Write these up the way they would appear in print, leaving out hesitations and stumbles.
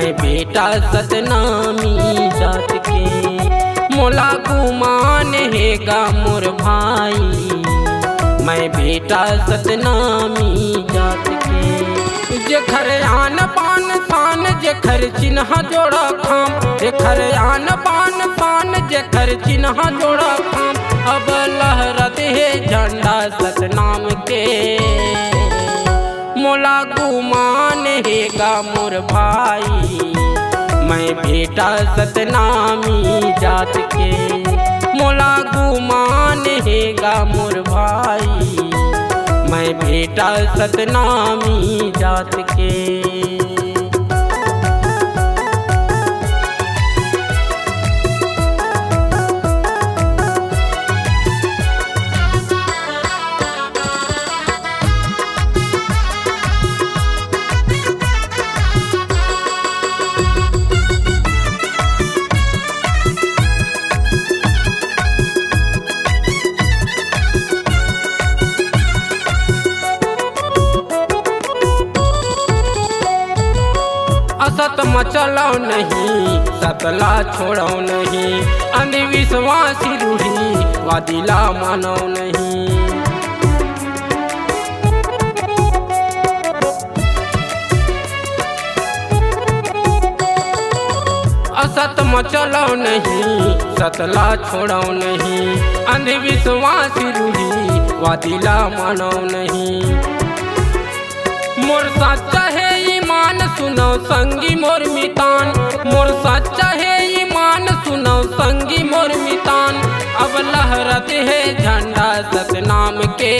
मैं बेटा सतनामी जात के। मोला गुमान हेगा मोर भाई, मैं बेटा सतनामी जात के। जेखर आन पान शान जेखर चिन्ह जोड़ा खाम, जेखर आन पान शान जेखर चिन्ह जोड़ा खाम। अब लहरत है झंडा सतनाम के, मोला गुमान हेगा मोर भाई, मैं बेटा सतनामी जात के। मोला गुमान हेगा मोर भाई, मैं बेटा सतनामी जात के। असत मचलो नहीं सतला छोड़ो नहीं, अंधविश्वासी रूढ़ी वादिला मानो नहीं। असत मचलो नहीं सतला छोड़ो नहीं, अंधविश्वासी रूढ़ी वादिला मानो नहीं। मोर सच्चा है ईमान सुनो संगी मोर मितान, मोर सच्चा है ईमान सुनो संगी मोर मितान। अब लहरत है झंडा सतनाम के,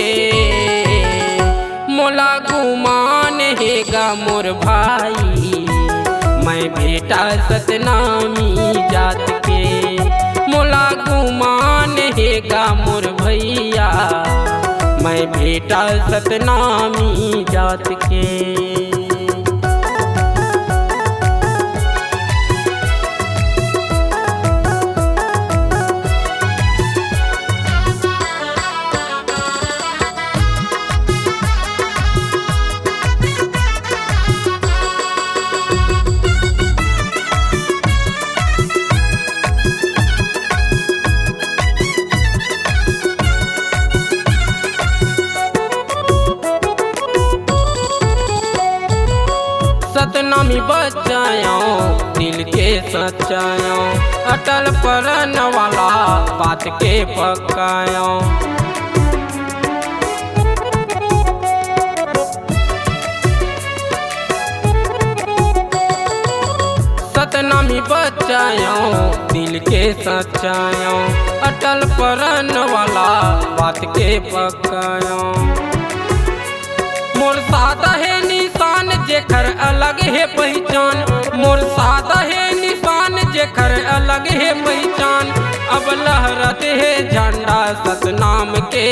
मोला गुमान हेगा मोर भाई, मैं बेटा सतनामी जात के। मोला गुमान हेगा मोर भैया, मैं बेटा सतनामी जात के। सतनामी बचायो दिल के सचायो, अटल परन वाला बात के पकायो। सतनामी बचायो दिल के सचायो, अटल परन वाला बात के पकायो। मोर सादा है निशान जेखर अलग है पहचान, मोर सादा है निशान जेखर अलग है पहचान। अब लहरत है झंडा सतनाम के,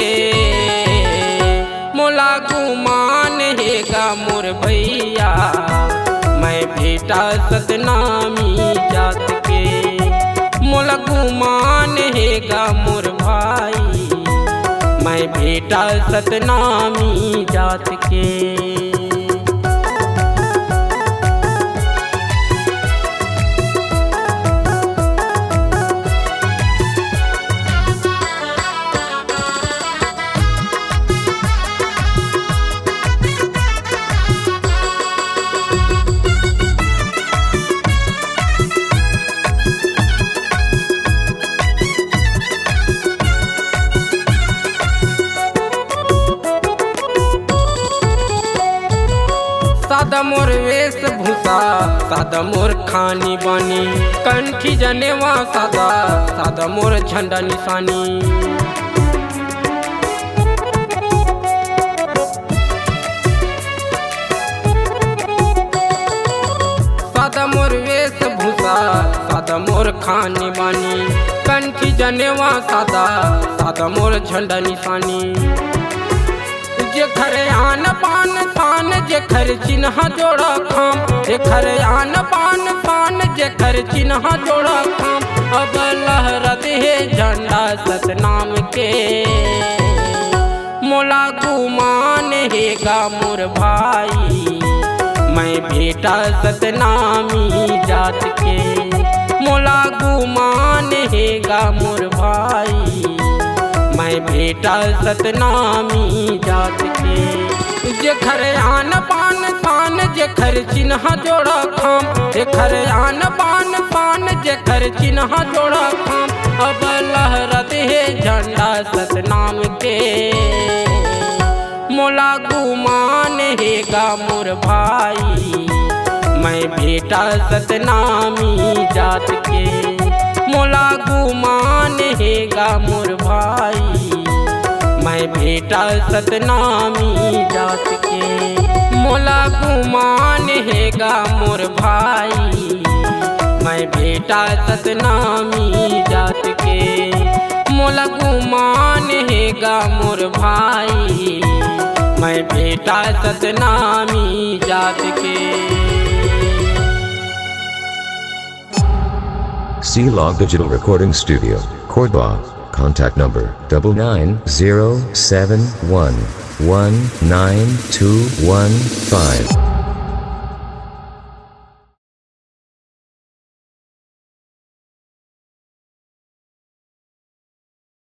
मोला गुमान हेगा मोर भैया, मैं बेटा सतनामी जात के। मोला गुमान हेगा मोर भाई, मैं बेटा सतनामी जात के। सादा मोर वेशभूषा सादा मोर खानी बानी, कंठी जनेवा सादा सादा मोर झंडा निशानी। सादा मोर वेशभूषा सादा मोर खानी बानी, कंठी जनेवा सादा सादा मोर झंडा निशानी। जेखर आन पान शान जेखर चिन्ह जोड़ा खाम, जेखर आन पान शान जेखर चिन्ह जोड़ा खाम। अब लहरत है झंडा सतनाम के, मोला गुमान हेगा मोर भाई, मैं बेटा सतनामी जात के, मोला गुमान हेगा मोर भाई। मैं बेटा सतनामी जात के, जेखर आन पान पान जेखर चिन्ह जोड़ा खाम, जेखर आन पान पान जेखर चिन्ह जोड़ा खाम। अब लहरत है झंडा सतनाम के, मोला गुमान हेगा मोर भाई। मैं बेटा सतनामी जात के, मोला गुमान हेगा मोर भाई। मैं बेटा सतनामी जात के, मोला गुमान हेगा मोर भाई। मैं बेटा सतनामी जात के, मोला गुमान हेगा मोर भाई। मैं बेटा सतनामी जात के। C-Log Digital Recording Studio, Cordoba. Contact number 9907119215.